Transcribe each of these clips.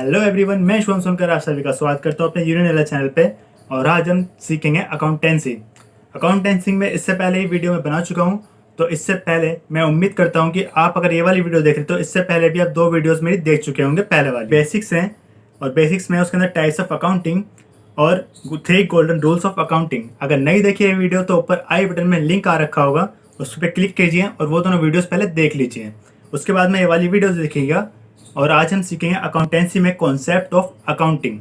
Hello everyone, मैं शुभम सोनकर आप सभी का स्वागत करता हूँ अपने यूनियन चैनल पे। और आज हम सीखेंगे अकाउंटेंसी। अकाउंटेंसी में इससे पहले ही वीडियो में बना चुका हूँ, तो इससे पहले मैं उम्मीद करता हूँ कि आप अगर ये वाली वीडियो देख रहे तो इससे पहले भी आप 2 वीडियोस मेरी देख चुके होंगे। पहले वाली बेसिक्स हैं और बेसिक्स में उसके अंदर टाइप्स ऑफ अकाउंटिंग और 3 गोल्डन रूल्स ऑफ अकाउंटिंग। अगर नहीं देखी है वीडियो तो ऊपर आई बटन में लिंक आ रखा होगा, उस पर क्लिक कीजिए और वो दोनों वीडियोस पहले देख लीजिए। उसके बाद में ये वाली वीडियोस देखिएगा। और आज हम सीखेंगे अकाउंटेंसी में कॉन्सेप्ट ऑफ अकाउंटिंग।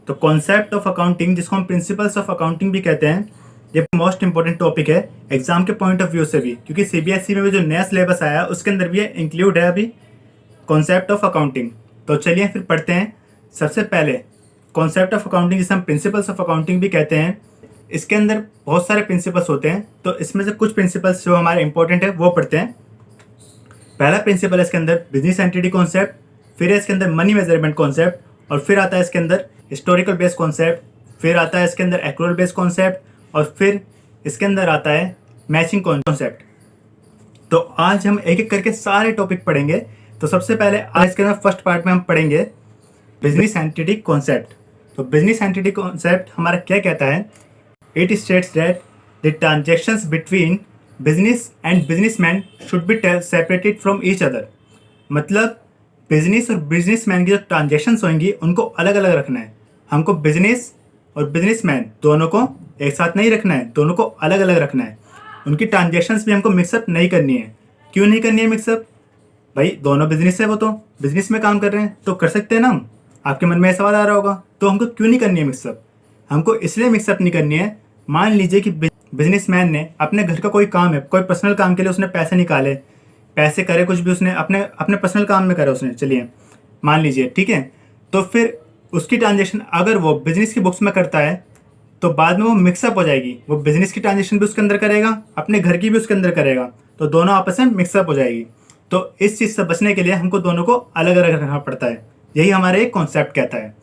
तो कॉन्सेप्ट ऑफ अकाउंटिंग, जिसको हम प्रिंसिपल्स ऑफ अकाउंटिंग भी कहते हैं, ये मोस्ट इंपॉर्टेंट टॉपिक है एग्जाम के पॉइंट ऑफ व्यू से भी, क्योंकि सीबीएसई में भी जो नया सिलेबस आया उसके अंदर भी इंक्लूड है अभी कॉन्सेप्ट ऑफ अकाउंटिंग। तो चलिए फिर पढ़ते हैं। सबसे पहले कॉन्सेप्ट ऑफ अकाउंटिंग, जिसे हम प्रिंसिपल्स ऑफ अकाउंटिंग भी कहते हैं, इसके अंदर बहुत सारे प्रिंसिपल्स होते हैं। तो इसमें से कुछ प्रिंसिपल्स जो हमारे इंपॉर्टेंट है वो पढ़ते हैं। पहला प्रिंसिपल है इसके अंदर बिजनेस एंटिटी कॉन्सेप्ट, फिर है इसके अंदर मनी मेजरमेंट कॉन्सेप्ट, और फिर आता है इसके अंदर हिस्टोरिकल बेस्ड कॉन्सेप्ट, फिर आता है इसके अंदर एक्रूअल बेस्ड कॉन्सेप्ट, और फिर इसके अंदर आता है मैचिंग कॉन्सेप्ट। तो आज हम एक एक करके सारे टॉपिक पढ़ेंगे। तो सबसे पहले आज के अंदर फर्स्ट पार्ट में हम पढ़ेंगे बिजनेस एंटिटी कॉन्सेप्ट। तो बिजनेस एंटिटी कॉन्सेप्ट हमारा क्या कहता है? It states that the transactions between business and businessman should be separated from each other. मतलब बिजनेस और बिजनेसमैन की जो ट्रांजेक्शन्स होंगी उनको अलग अलग रखना है। हमको बिजनेस और बिजनेसमैन दोनों को एक साथ नहीं रखना है, दोनों को अलग अलग रखना है। उनकी ट्रांजेक्शन्स भी हमको मिक्सअप नहीं करनी है। क्यों नहीं करनी है मिक्सअप? भाई दोनों बिजनेस है, वो तो बिजनेस में काम कर रहे हैं तो कर सकते हैं ना हम। आपके मन में सवाल आ रहा होगा, तो हमको क्यों नहीं करनी है मिक्सअप? हमको इसलिए मिक्सअप नहीं करनी है, मान लीजिए कि बिजनेसमैन ने अपने घर का कोई काम है, कोई पर्सनल काम के लिए उसने पैसे निकाले, पैसे करे कुछ भी, उसने अपने अपने पर्सनल काम में करे उसने, चलिए मान लीजिए, ठीक है। तो फिर उसकी ट्रांजेक्शन अगर वो बिजनेस की बुक्स में करता है तो बाद में वो मिक्सअप हो जाएगी। वो बिजनेस की ट्रांजेक्शन भी उसके अंदर करेगा, अपने घर की भी उसके अंदर करेगा, तो दोनों आपस में मिक्सअप हो जाएगी। तो इस चीज़ से बचने के लिए हमको दोनों को अलग अलग रखना पड़ता है। यही हमारा एक कॉन्सेप्ट कहता है।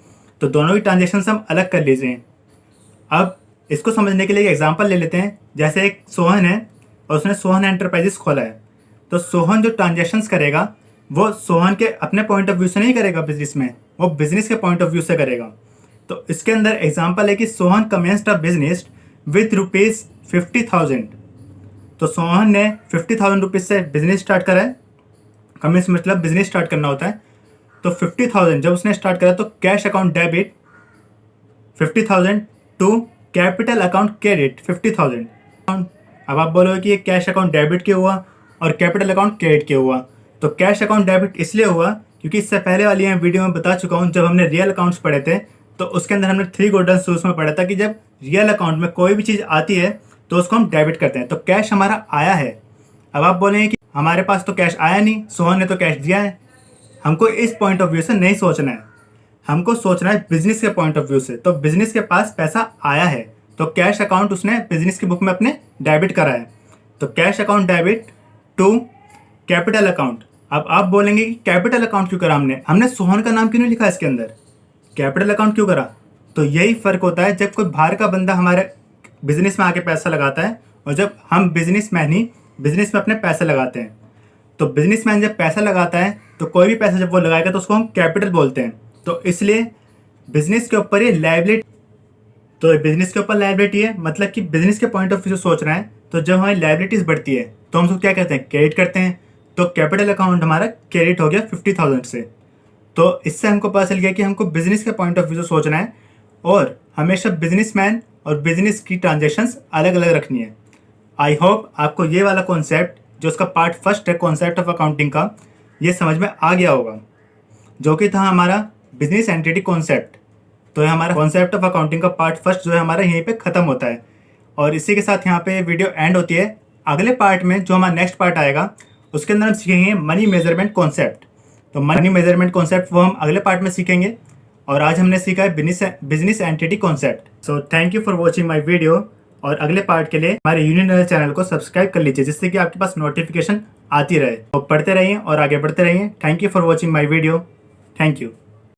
तो दोनों की ट्रांजेक्शन हम अलग कर लीजिए। अब इसको समझने के लिए एक एग्जांपल ले लेते हैं। जैसे एक सोहन है और उसने सोहन एंटरप्राइजेस खोला है। तो सोहन जो ट्रांजेक्शन्स करेगा वो सोहन के अपने पॉइंट ऑफ व्यू से नहीं करेगा बिजनेस में, वो बिजनेस के पॉइंट ऑफ व्यू से करेगा। तो इसके अंदर एग्जांपल है कि Sohan commenced a business with ₹50,000। तो सोहन ने 50,000 रुपीज़ से बिजनेस स्टार्ट करा है। कमेंस मतलब बिजनेस स्टार्ट करना होता है। तो 50,000 जब उसने स्टार्ट करा तो cash account debit 50,000 to capital account credit 50,000। अब आप बोलोगे कि ये कैश अकाउंट डेबिट क्यों हुआ और कैपिटल अकाउंट क्रेडिट क्यों हुआ? तो कैश अकाउंट डेबिट इसलिए हुआ क्योंकि इससे पहले वाली मैं वीडियो में बता चुका हूँ, जब हमने रियल अकाउंट्स पढ़े थे तो उसके अंदर हमने 3 गोल्डन रूल्स में पढ़ा था कि जब रियल अकाउंट में कोई भी चीज़ आती है तो उसको हम डेबिट करते हैं। तो कैश हमारा आया है। अब आप बोलेंगे कि हमारे पास तो कैश आया नहीं, सोहन ने तो कैश दिया है। हमको इस पॉइंट ऑफ व्यू से नहीं सोचना है, हमको सोचना है बिजनेस के पॉइंट ऑफ व्यू से। तो बिजनेस के पास पैसा आया है तो कैश अकाउंट उसने बिजनेस की बुक में अपने डेबिट करा है। तो cash account debit to capital account. अब आप बोलेंगे कि कैपिटल अकाउंट क्यों करा हमने सोहन का नाम क्यों नहीं लिखा इसके अंदर, कैपिटल अकाउंट क्यों करा? तो यही फ़र्क होता है जब कोई बाहर का बंदा हमारे बिजनेस में आके पैसा लगाता है और जब हम बिजनेसमैन ही बिजनेस में अपने पैसे लगाते हैं। तो बिजनेसमैन जब पैसा लगाता है तो कोई भी पैसा जब वो लगाएगा तो उसको हम कैपिटल बोलते हैं। तो इसलिए बिजनेस के ऊपर ये लायबिलिटी, तो बिजनेस के ऊपर लायबिलिटी है, मतलब कि बिजनेस के पॉइंट ऑफ व्यू से सोच रहे हैं। तो जब हमारी लायबिलिटीज बढ़ती है तो हम उसको क्या करते हैं? क्रेडिट करते हैं। तो कैपिटल अकाउंट हमारा क्रेडिट हो गया 50,000 से। तो इससे हमको पता चल गया कि हमको बिजनेस के पॉइंट ऑफ व्यू से सोचना है और हमेशा बिजनेसमैन और बिजनेस की ट्रांजेक्शन्स अलग अलग रखनी है। आई होप आपको ये वाला कॉन्सेप्ट, जो उसका पार्ट फर्स्ट है कॉन्सेप्ट ऑफ अकाउंटिंग का, ये समझ में आ गया होगा, जो कि था हमारा बिजनेस एंटिटी कॉन्सेप्ट। तो ये हमारा कॉन्सेप्ट ऑफ अकाउंटिंग का पार्ट फर्स्ट जो है हमारा यहीं पे ख़त्म होता है। और इसी के साथ यहाँ पे वीडियो एंड होती है। अगले पार्ट में जो हमारा नेक्स्ट पार्ट आएगा उसके अंदर हम सीखेंगे मनी मेजरमेंट कॉन्सेप्ट। तो मनी मेजरमेंट कॉन्सेप्ट वो हम अगले पार्ट में सीखेंगे। और आज हमने सीखा है business entity concept. So thank you for watching my video. और अगले पार्ट के लिए हमारे यूनियन चैनल को सब्सक्राइब कर लीजिए, जिससे कि आपके पास नोटिफिकेशन आती रहे। तो पढ़ते रहिए और आगे बढ़ते रहिए। Thank you for watching my video. Thank you.